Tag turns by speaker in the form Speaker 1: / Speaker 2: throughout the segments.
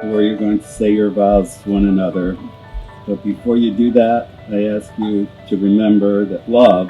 Speaker 1: where you're going to say your vows to one another. But before you do that, I ask you to remember that love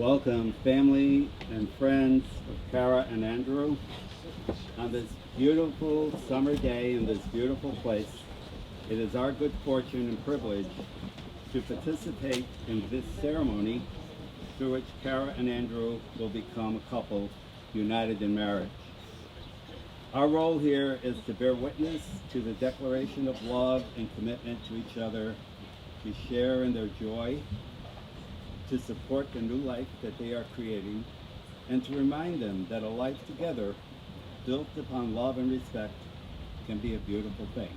Speaker 1: welcome family and friends of Kara and Andrew on this beautiful summer day in this beautiful place. It is our good fortune and privilege to participate in this ceremony through which Kara and Andrew will become a couple united in marriage. Our role here is to bear witness to the declaration of love and commitment to each other, to share in their joy, to support the new life that they are creating, and to remind them that a life together, built upon love and respect, can be a beautiful thing.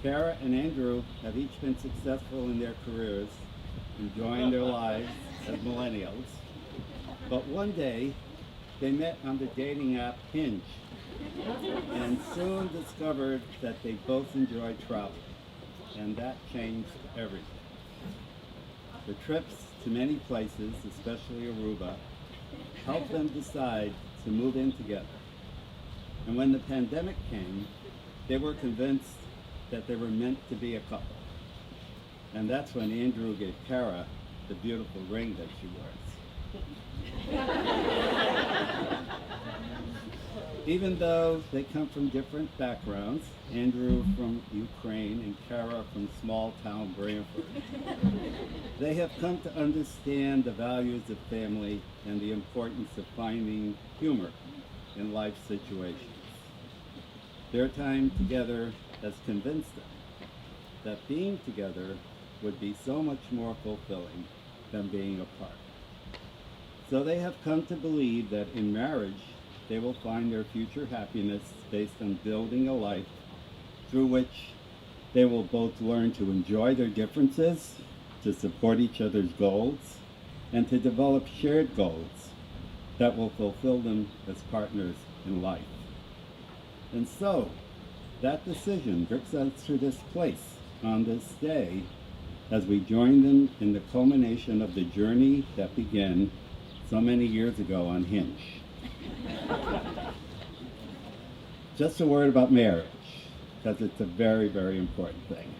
Speaker 1: Kara and Andrew have each been successful in their careers, enjoying their lives as millennials, but one day they met on the dating app Hinge and soon discovered that they both enjoyed travel, and that changed everything. The trips to many places, especially Aruba, helped them decide to move in together. And when the pandemic came, they were convinced that they were meant to be a couple. And that's when Andrew gave Kara the beautiful ring that she wears. Even though they come from different backgrounds, Andrew from Ukraine and Kara from small town Brantford, they have come to understand the values of family and the importance of finding humor in life situations. Their time together has convinced them that being together would be so much more fulfilling than being apart. So they have come to believe that in marriage, they will find their future happiness based on building a life through which they will both learn to enjoy their differences, to support each other's goals, and to develop shared goals that will fulfill them as partners in life. And so, that decision brings us to this place on this day as we join them in the culmination of the journey that began so many years ago on Hinge. Just a word about marriage, because it's a very, very important thing.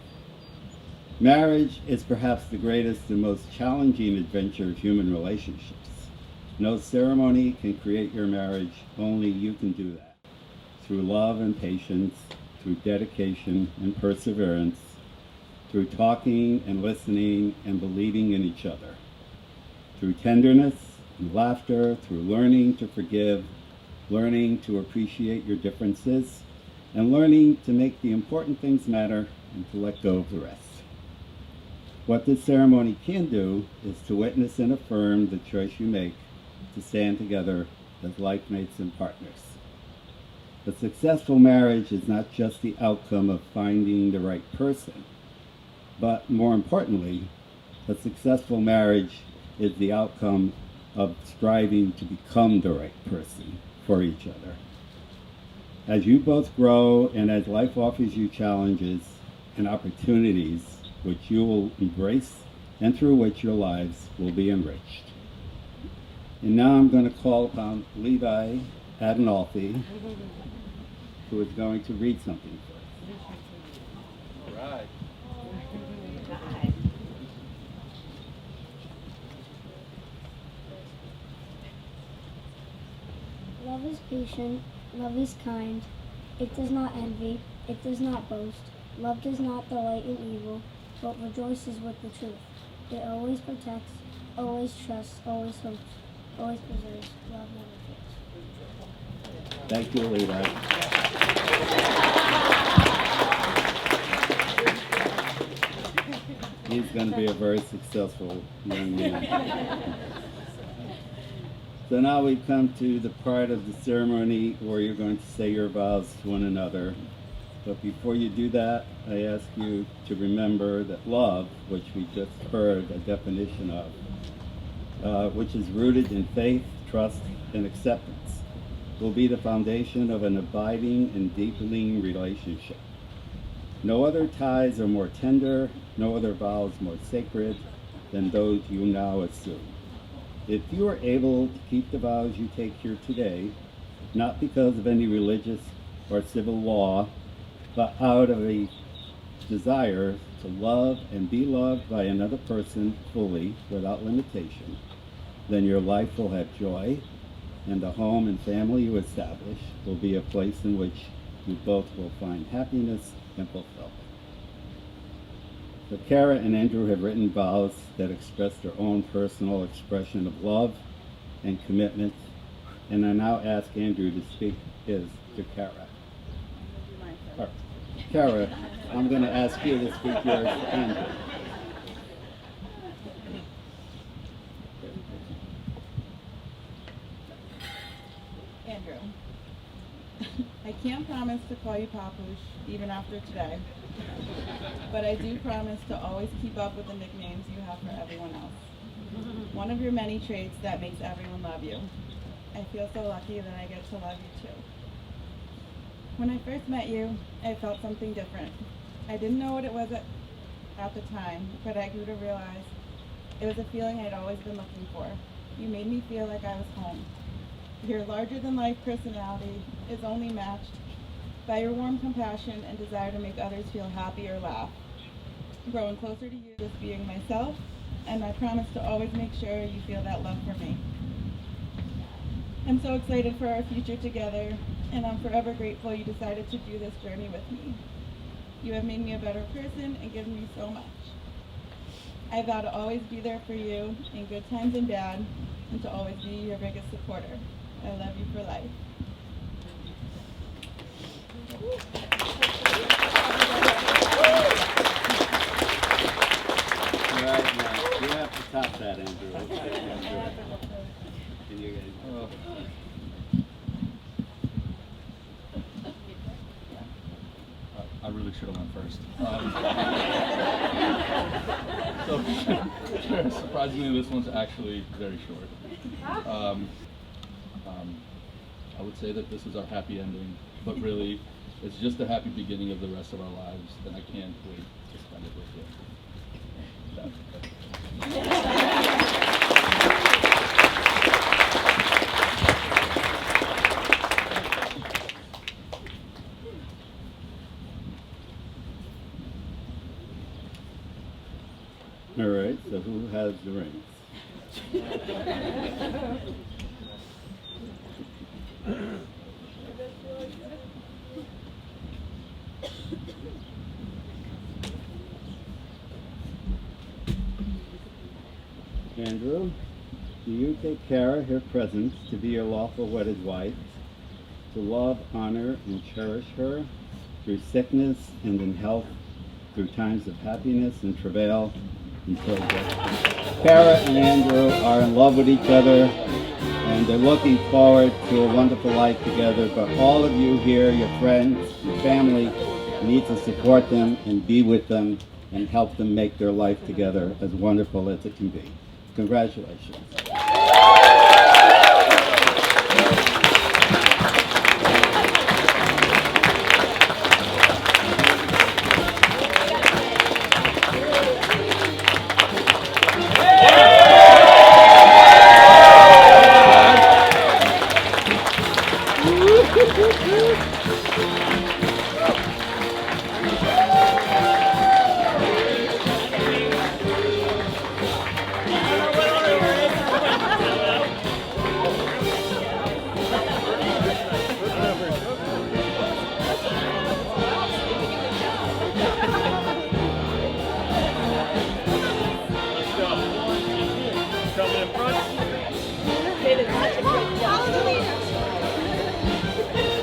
Speaker 1: Marriage is perhaps the greatest and most challenging adventure of human relationships. No ceremony can create your marriage, only you can do that. Through love and patience, through dedication and perseverance, through talking and listening and believing in each other, through tenderness and laughter, through learning to forgive, learning to appreciate your differences, and learning to make the important things matter and to let go of the rest. What this ceremony can do is to witness and affirm the choice you make to stand together as life mates and partners. A successful marriage is not just the outcome of finding the right person, but more importantly, a successful marriage is the outcome of striving to become the right person for each other. As you both grow and as life offers you challenges and opportunities which you will embrace and through which your lives will be enriched. And now I'm going to call upon Levi Adinolfi, who is going to read something for us. All right.
Speaker 2: Love is patient, love is kind, it does not envy, it does not boast, love does not delight in evil, but rejoices with the truth. It always protects, always trusts, always hopes, always preserves, love never fails.
Speaker 1: Thank you, Levi. He's going to be a very successful young man. So now we've come to the part of the ceremony where you're going to say your vows to one another. But before you do that, I ask you to remember that love, which we just heard a definition of, which is rooted in faith, trust, and acceptance, will be the foundation of an abiding and deepening relationship. No other ties are more tender, no other vows more sacred than those you now assume. If you are able to keep the vows you take here today, not because of any religious or civil law, but out of a desire to love and be loved by another person fully, without limitation, Then your life will have joy, and the home and family you establish will be a place in which you both will find happiness and fulfillment. So Kara and Andrew have written vows that express their own personal expression of love and commitment, and I now ask Andrew to speak his to Kara. Or, Kara, I'm going to ask you to speak yours to Andrew.
Speaker 3: Andrew, I can't promise to call you Papush even after today, but I do promise to always keep up with the nicknames you have for everyone else. One of your many traits that makes everyone love you. I feel so lucky that I get to love you too. When I first met you, I felt something different. I didn't know what it was at the time, but I grew to realize it was a feeling I'd always been looking for. You made me feel like I was home. Your larger-than-life personality is only matched by your warm compassion and desire to make others feel happy or laugh. Growing closer to you is being myself, and I promise to always make sure you feel that love for me. I'm so excited for our future together, and I'm forever grateful you decided to do this journey with me. You have made me a better person and given me so much. I vow to always be there for you in good times and bad, and to always be your biggest supporter. I love you for life.
Speaker 1: All right, now, you have to top that, Andrew. Can you guys?
Speaker 4: I really should have went first. So, surprisingly, this one's actually very short. I would say that this is our happy ending, but really, it's just the happy beginning of the rest of our lives, and I can't wait to spend it with you.
Speaker 1: All right, so who has the rings? Andrew, do you take Kara, her presence, to be your lawful wedded wife, to love, honor, and cherish her through sickness and in health, through times of happiness and travail, until death? Kara and Andrew are in love with each other, and they're looking forward to a wonderful life together, but all of you here, your friends, your family, need to support them and be with them and help them make their life together as wonderful as it can be. Congratulations.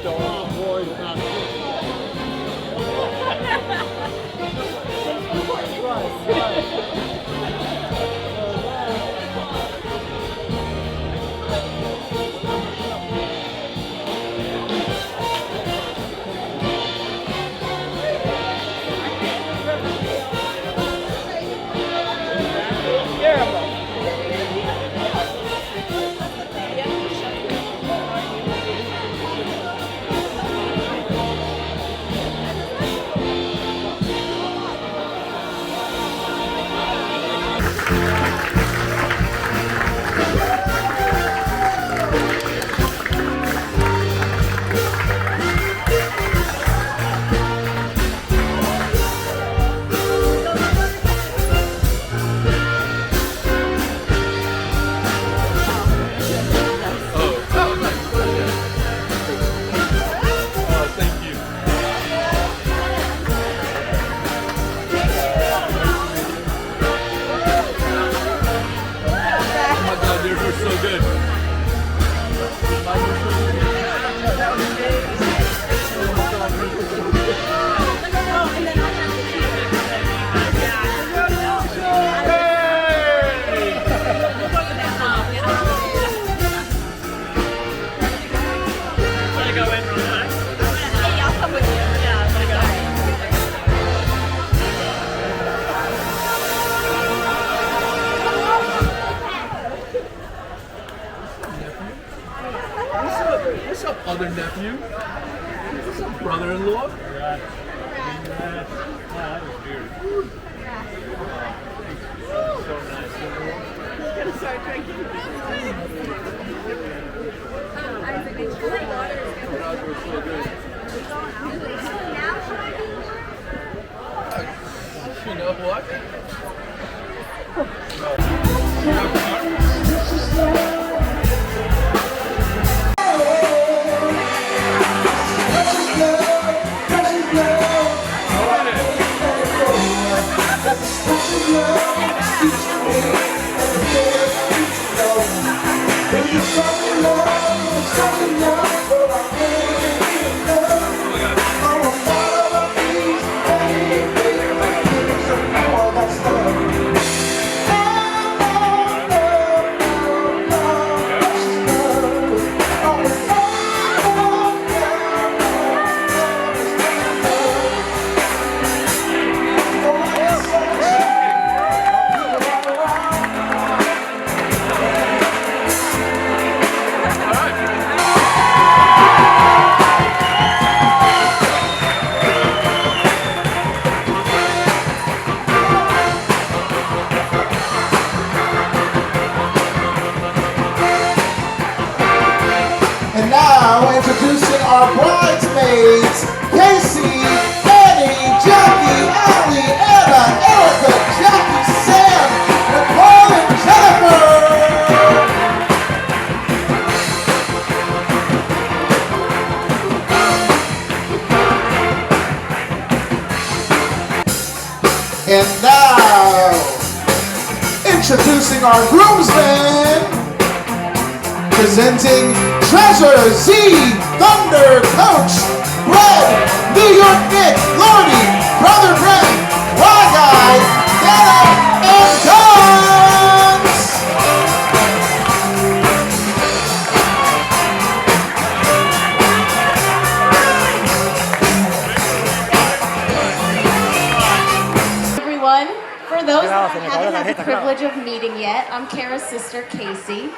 Speaker 5: Don't worry about it.
Speaker 4: up, other nephew? What's up, brother-in-law?
Speaker 5: That was beautiful. So nice.
Speaker 4: You know what?
Speaker 6: And now introducing our bridesmaids, Casey, Annie, Jackie, Allie, Anna, Erica, Jackie, Sam, Nicole, and Jennifer. And now introducing our groomsmen, presenting Treasure Z, Thunder, Coach, Red, New York Nick, Lordy, Brother Brent, Why Guy, Dana, and Guns!
Speaker 7: Everyone, for those that I haven't had the privilege of meeting yet, I'm Kara's sister, Casey.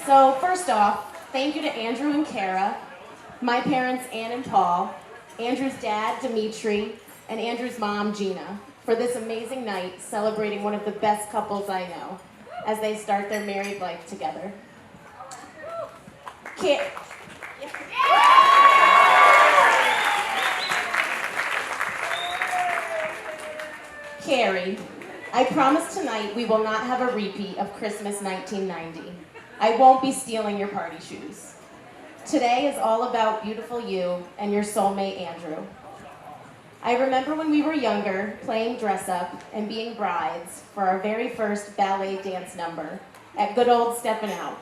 Speaker 7: So first off, thank you to Andrew and Kara, my parents Ann and Paul, Andrew's dad Dimitri, and Andrew's mom Gina for this amazing night celebrating one of the best couples I know as they start their married life together. Carrie, I promise tonight we will not have a repeat of Christmas 1990. I won't be stealing your party shoes. Today is all about beautiful you and your soulmate, Andrew. I remember when we were younger, playing dress up and being brides for our very first ballet dance number at good old Steppin' Out.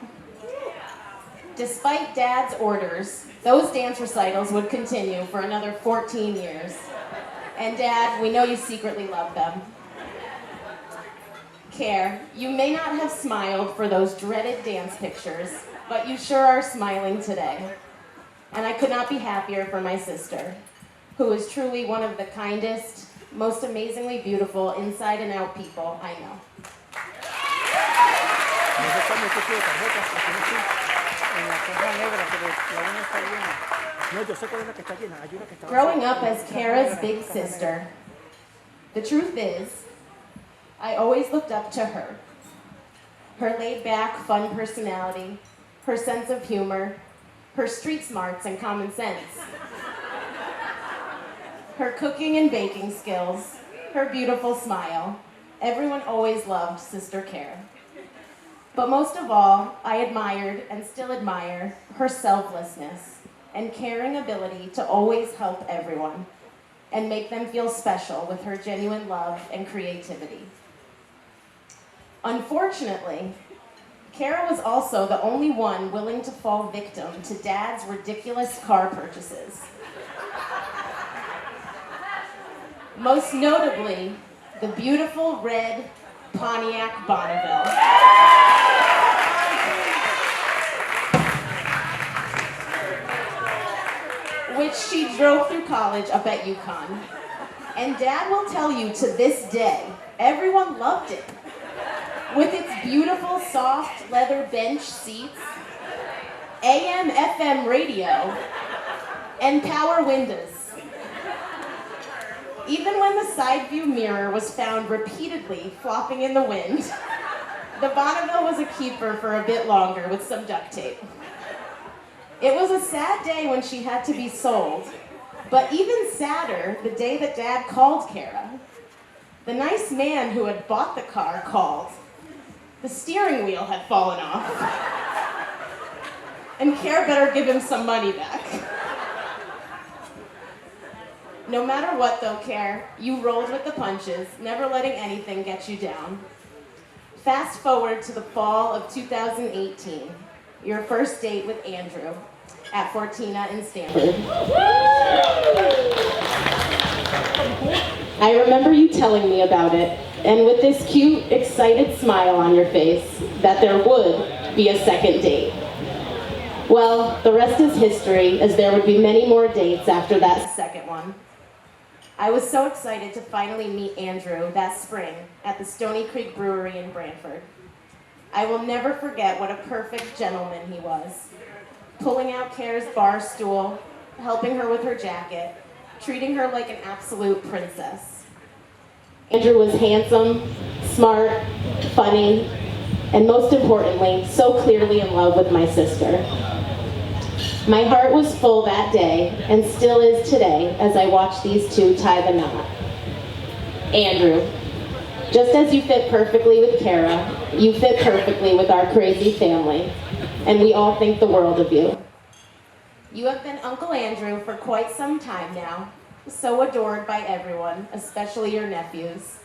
Speaker 7: Despite Dad's orders, those dance recitals would continue for another 14 years. And Dad, we know you secretly love them. Care, you may not have smiled for those dreaded dance pictures, but you sure are smiling today. And I could not be happier for my sister, who is truly one of the kindest, most amazingly beautiful inside and out people I know. Growing up as Kara's big sister, the truth is, I always looked up to her. Her laid-back, fun personality, her sense of humor, her street smarts and common sense, her cooking and baking skills, her beautiful smile. Everyone always loved Sister Kara. But most of all, I admired and still admire her selflessness and caring ability to always help everyone and make them feel special with her genuine love and creativity. Unfortunately, Kara was also the only one willing to fall victim to Dad's ridiculous car purchases. Most notably, the beautiful red Pontiac Bonneville. Which she drove through college up at UConn. And Dad will tell you to this day, Everyone loved it. With its beautiful, soft leather bench seats, AM, FM radio, and power windows. Even when the side view mirror was found repeatedly flopping in the wind, the Bonneville was a keeper for a bit longer with some duct tape. It was a sad day when she had to be sold, but even sadder the day that Dad called Kara. The nice man who had bought the car called. The steering wheel had fallen off. And Kara better give him some money back. No matter what though, Kara, you rolled with the punches, never letting anything get you down. Fast forward to the fall of 2018, your first date with Andrew at Fortina in Stanford. I remember you telling me about it, and with this cute, excited smile on your face, that there would be a second date. Well, the rest is history, as there would be many more dates after that second one. I was so excited to finally meet Andrew that spring at the Stony Creek Brewery in Brantford. I will never forget what a perfect gentleman he was. Pulling out Kara's bar stool, helping her with her jacket, treating her like an absolute princess. Andrew was handsome, smart, funny, and most importantly, so clearly in love with my sister. My heart was full that day, and still is today, as I watch these two tie the knot. Andrew, just as you fit perfectly with Kara, you fit perfectly with our crazy family, and we all think the world of you. You have been Uncle Andrew for quite some time now, so adored by everyone, especially your nephews.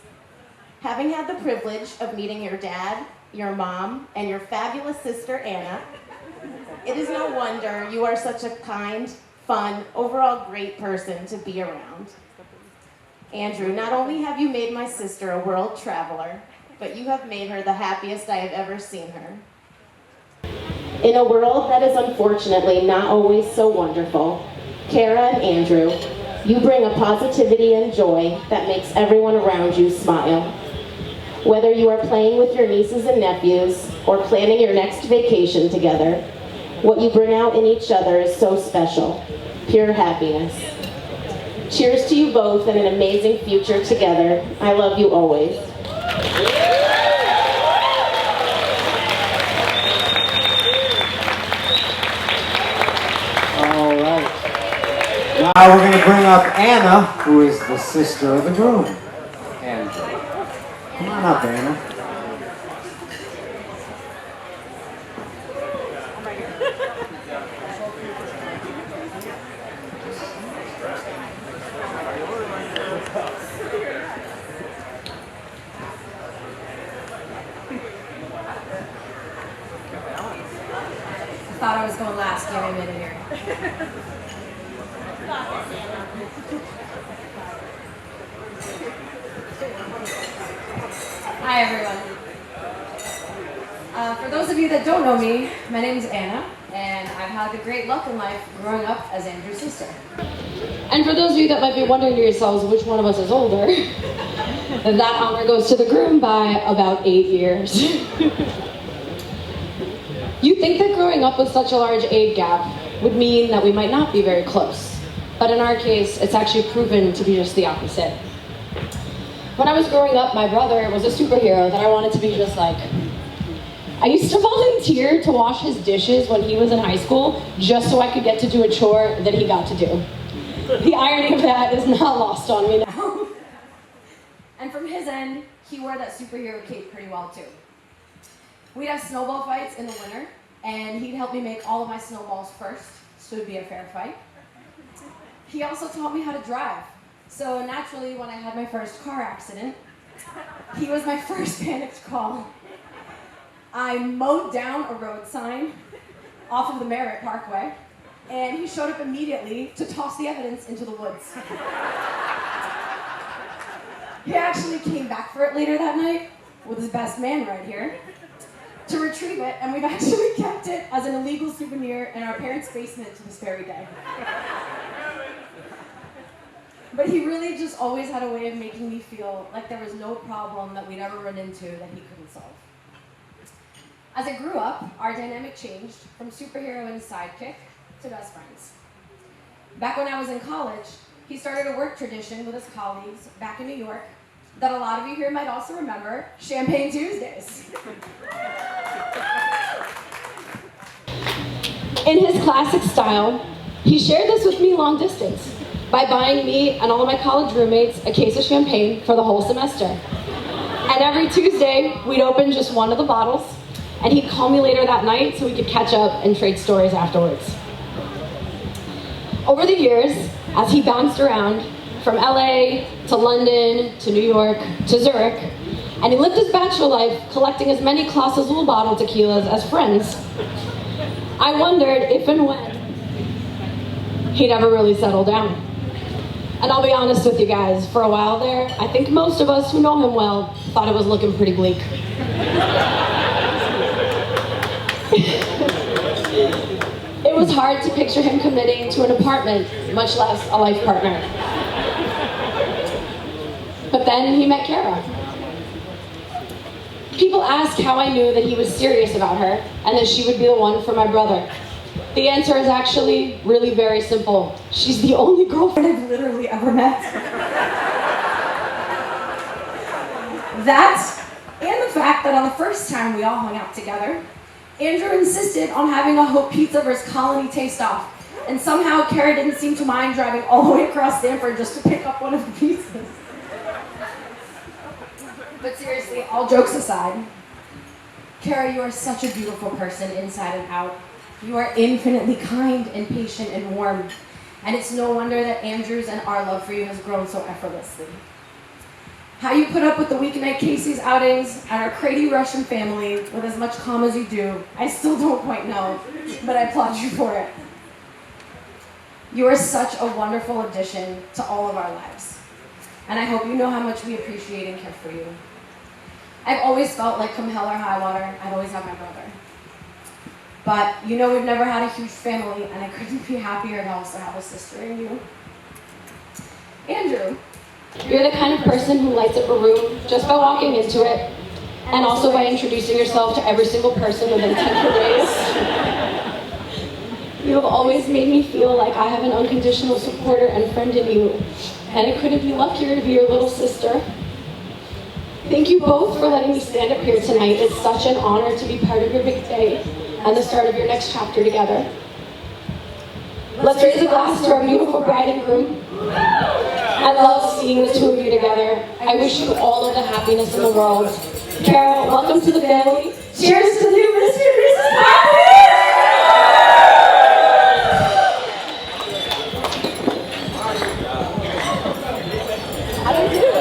Speaker 7: Having had the privilege of meeting your dad, your mom, and your fabulous sister Anna, it is no wonder you are such a kind, fun, overall great person to be around. Andrew, not only have you made my sister a world traveler, but you have made her the happiest I have ever seen her. In a world that is unfortunately not always so wonderful, Kara and Andrew, you bring a positivity and joy that makes everyone around you smile. Whether you are playing with your nieces and nephews or planning your next vacation together, what you bring out in each other is so special, pure happiness. Cheers to you both and an amazing future together. I love you always.
Speaker 6: All right. Now we're going to bring up Anna, who is the sister of the groom. Andrew. Come on up, Anna.
Speaker 8: Thought I was going last. Give me a minute here. Hi, everyone. For those of you that don't know me, my name is Anna, and I've had the great luck in life growing up as Andrew's sister. And for those of you that might be wondering to yourselves which one of us is older, that honor goes to the groom by about 8 years. You'd think that growing up with such a large age gap would mean that we might not be very close. But in our case, it's actually proven to be just the opposite. When I was growing up, my brother was a superhero that I wanted to be just like. I used to volunteer to wash his dishes when he was in high school, just so I could get to do a chore that he got to do. The irony of that is not lost on me now. And from his end, he wore that superhero cape pretty well too. We'd have snowball fights in the winter, and he'd help me make all of my snowballs first, so it'd be a fair fight. He also taught me how to drive. So naturally, when I had my first car accident, he was my first panicked call. I mowed down a road sign off of the Merritt Parkway, and he showed up immediately to toss the evidence into the woods. He actually came back for it later that night with his best man right here to retrieve it, and we've actually kept it as an illegal souvenir in our parents' basement to this very day. but he really just always had a way of making me feel like there was no problem that we'd ever run into that he couldn't solve. As I grew up, our dynamic changed from superhero and sidekick to best friends. Back when I was in college, he started a work tradition with his colleagues back in New York that a lot of you here might also remember, Champagne Tuesdays. In his classic style, he shared this with me long distance by buying me and all of my college roommates a case of champagne for the whole semester. And every Tuesday, we'd open just one of the bottles, and he'd call me later that night so we could catch up and trade stories afterwards. Over the years, as he bounced around from LA to London to New York to Zurich, and he lived his bachelor life collecting as many Class Azul bottle tequilas as friends, I wondered if and when he'd ever really settle down. And I'll be honest with you guys, for a while there, I think most of us who know him well thought it was looking pretty bleak. It was hard to picture him committing to an apartment, much less a life partner. But then he met Kara. People ask how I knew that he was serious about her and that she would be the one for my brother. The answer is actually really very simple. She's the only girlfriend I've literally ever met. That, and the fact that on the first time we all hung out together, Andrew insisted on having a Hope Pizza vs. Colony taste-off, and somehow Kara didn't seem to mind driving all the way across Stanford just to pick up one of the pizzas. But seriously, all jokes aside, Kara, you are such a beautiful person inside and out. You are infinitely kind and patient and warm, and it's no wonder that Andrew's and our love for you has grown so effortlessly. How you put up with the weeknight Casey's outings and our crazy Russian family with as much calm as you do, I still don't quite know, but I applaud you for it. You are such a wonderful addition to all of our lives, and I hope you know how much we appreciate and care for you. I've always felt like come hell or high water, I'd always have my brother. But you know we've never had a huge family, and I couldn't be happier to also have a sister in you. Andrew, you're the kind of person who lights up a room just by walking into it, and also by introducing yourself to every single person within 10 ways. You have always made me feel like I have an unconditional supporter and friend in you, and I couldn't be luckier to be your little sister. Thank you both for letting me stand up here tonight. It's such an honor to be part of your big day and the start of your next chapter together. Let's raise a glass to our beautiful bride and groom. I love seeing the two of you together. I wish you all of the happiness in the world. Carol, welcome to the family. Cheers to the new Mr. and Mrs. Happy! How do you do it?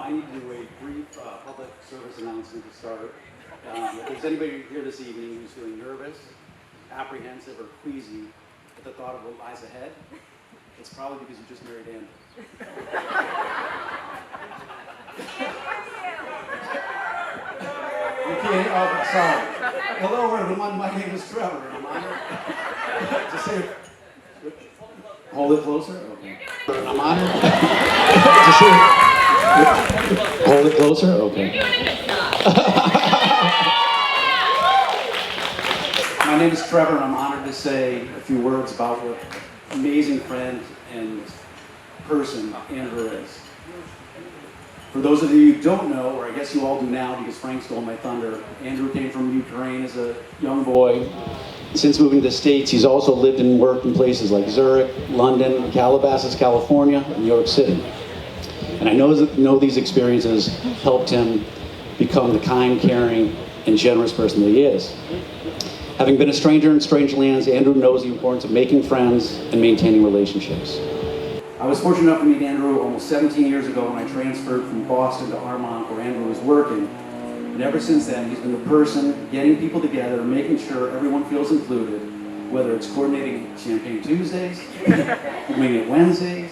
Speaker 9: I need to do a brief public service announcement to start. If there's anybody here this evening who's feeling nervous, apprehensive, or queasy at the thought of what lies ahead, it's probably because you just married Andrew. You can't, oh, sorry. Hello everyone, my name is Trevor, and I'm honored to say, hold it closer, okay. And I'm honored to say, hold it closer, okay. My name is Trevor, and I'm honored to say a few words about what amazing friend and person Andrew is. For those of you who don't know, or I guess you all do now because Frank stole my thunder, Andrew came from Ukraine as a young boy, Since moving to the States, he's also lived and worked in places like Zurich, London, Calabasas, California, and New York City. And I know these experiences helped him become the kind, caring, and generous person that he is. Having been a stranger in strange lands, Andrew knows the importance of making friends and maintaining relationships. I was fortunate enough to meet Andrew almost 17 years ago when I transferred from Boston to Armonk, where Andrew was working. And ever since then, he's been the person getting people together, making sure everyone feels included, whether it's coordinating Champagne Tuesdays, Wing It Wednesdays,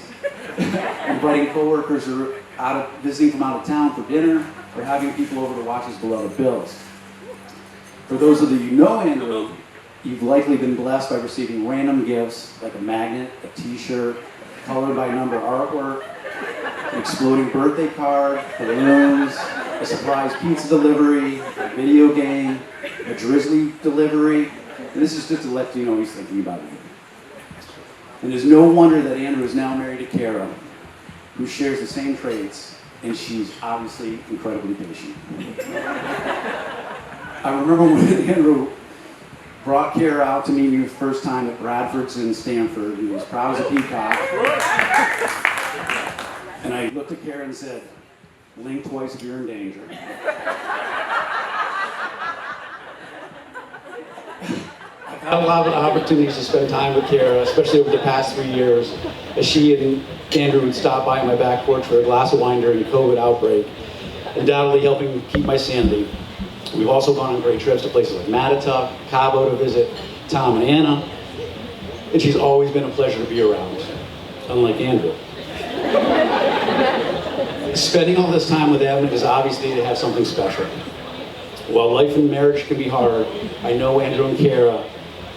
Speaker 9: inviting coworkers who are visiting from out of town for dinner, or having people over to watch his beloved Bills. For those of you who know Andrew, you've likely been blessed by receiving random gifts like a magnet, a t-shirt, colored by number artwork, an exploding birthday card, balloons, a surprise pizza delivery, a video game, a drizzly delivery. And this is just to let you know he's thinking about you. And there's no wonder that Andrew is now married to Kara, who shares the same traits, and she's obviously incredibly patient. I remember when Andrew brought Kara out to meet me the first time at Bradford's in Stanford. He was proud as a peacock. And I looked at Kara and said, "Blink twice if you're in danger." I've had a lot of opportunities to spend time with Kara, especially over the past 3 years, as she and Andrew would stop by my back porch for a glass of wine during the COVID outbreak, undoubtedly helping me keep my sanity. We've also gone on great trips to places like Matatuck, Cabo to visit Tom and Anna, and she's always been a pleasure to be around, unlike Andrew. Spending all this time with Evan is obviously to have something special. While life and marriage can be hard, I know Andrew and Kara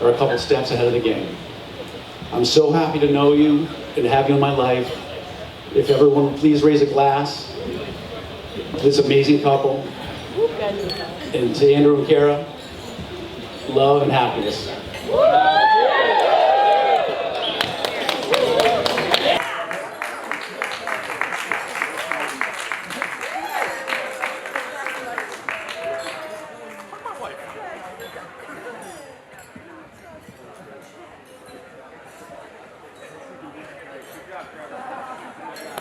Speaker 9: are a couple steps ahead of the game. I'm so happy to know you and have you in my life. If everyone would please raise a glass to this amazing couple. And to Andrew and Kara, love and happiness.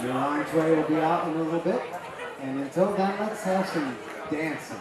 Speaker 6: Your entree will be out in a little bit. And until then, let's have some dancing.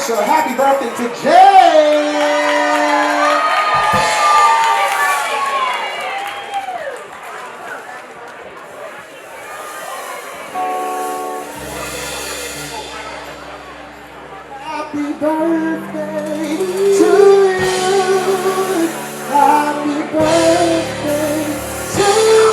Speaker 6: So happy birthday to Jay! Happy birthday to you. Happy birthday to you.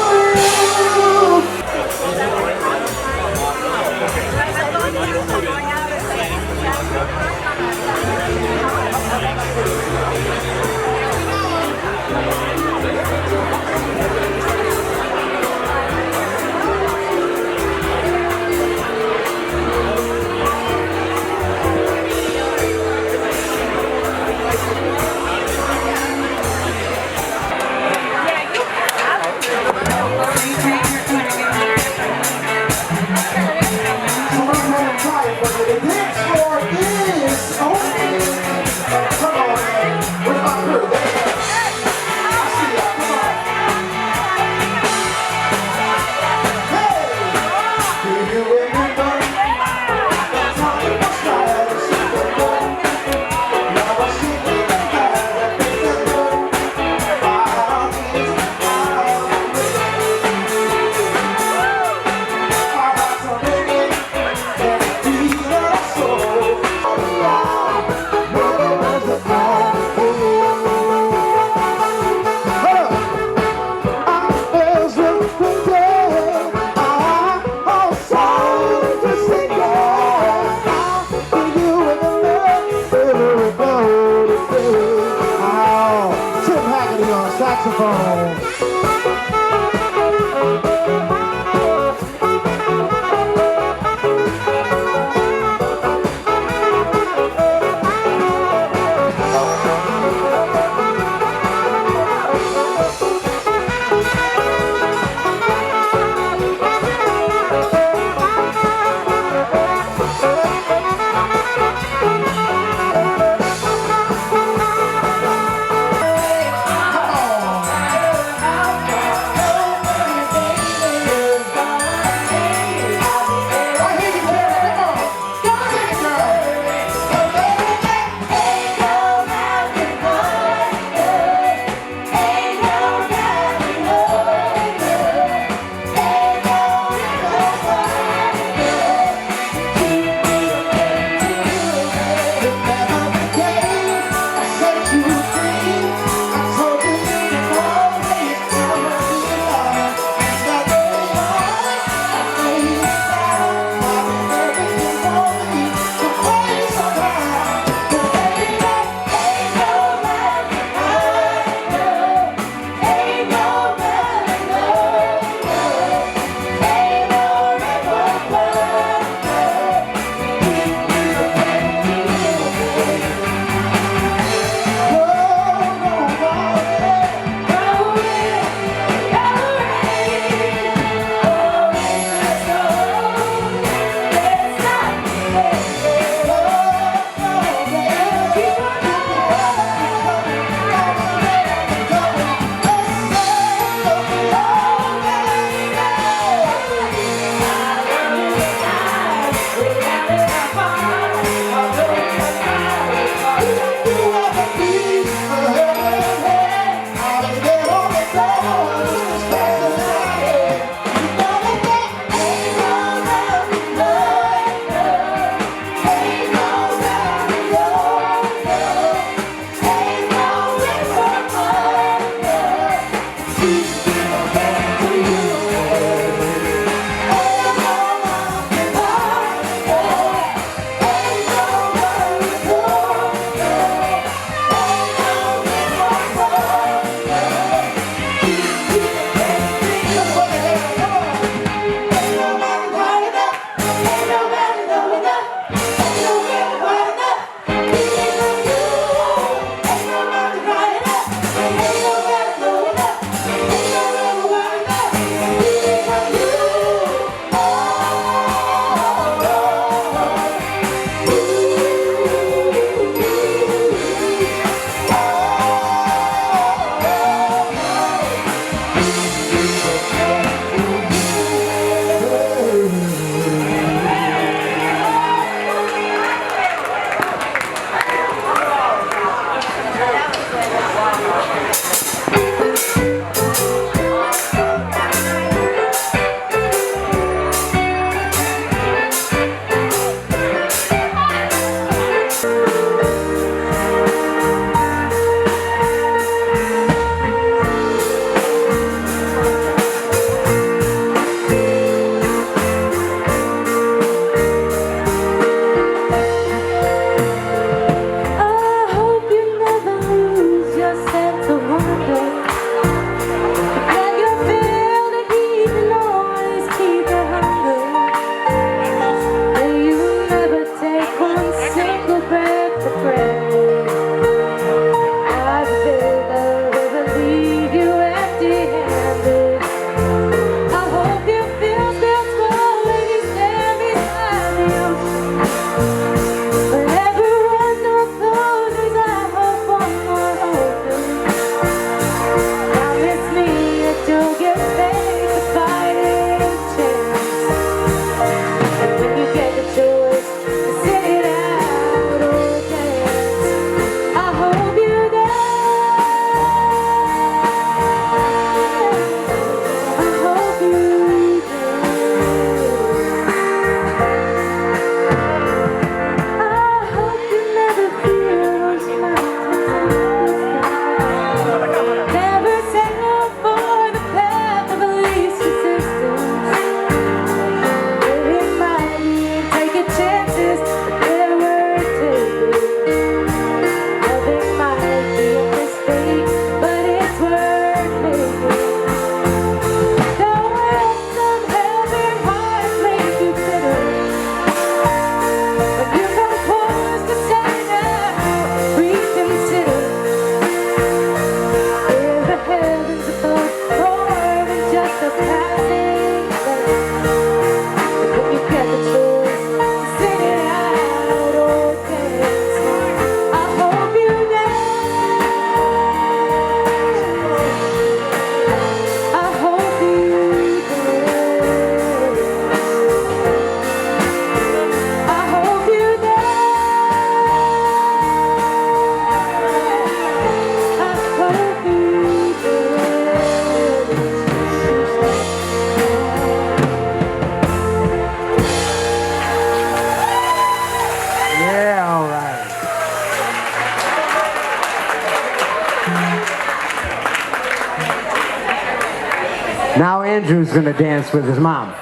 Speaker 6: Andrew's gonna dance with his mom.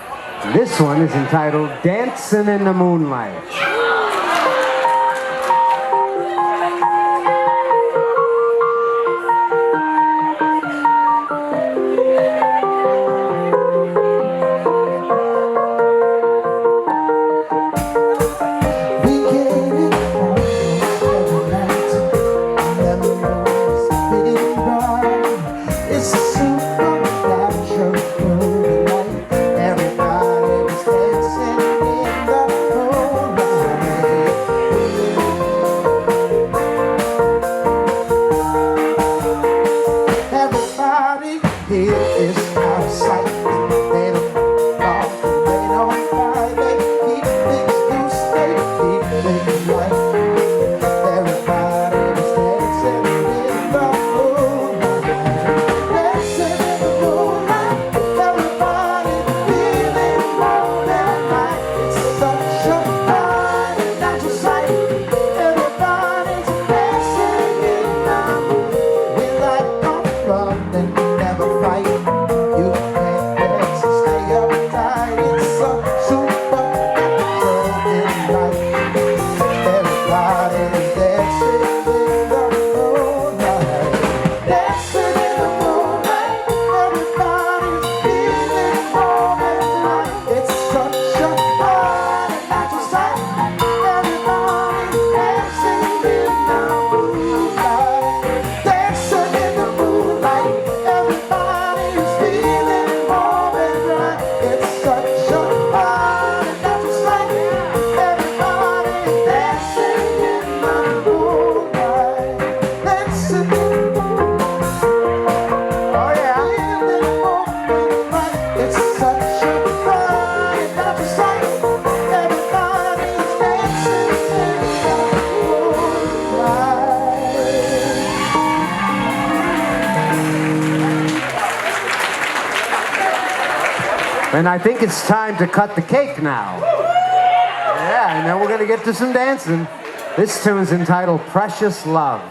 Speaker 6: This one is entitled Dancing in the Moonlight. And I think it's time to cut the cake now. Yeah, and then we're gonna get to some dancing. This tune's entitled Precious Love.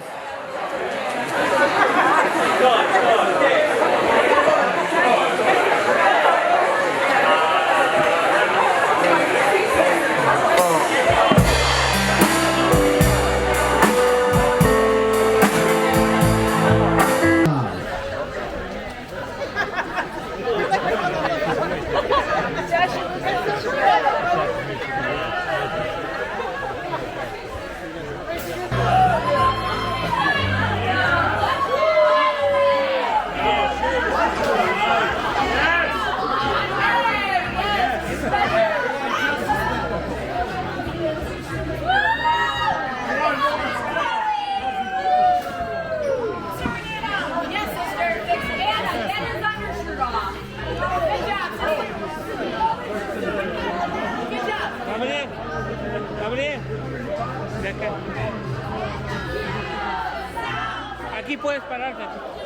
Speaker 5: Aquí puedes pararte.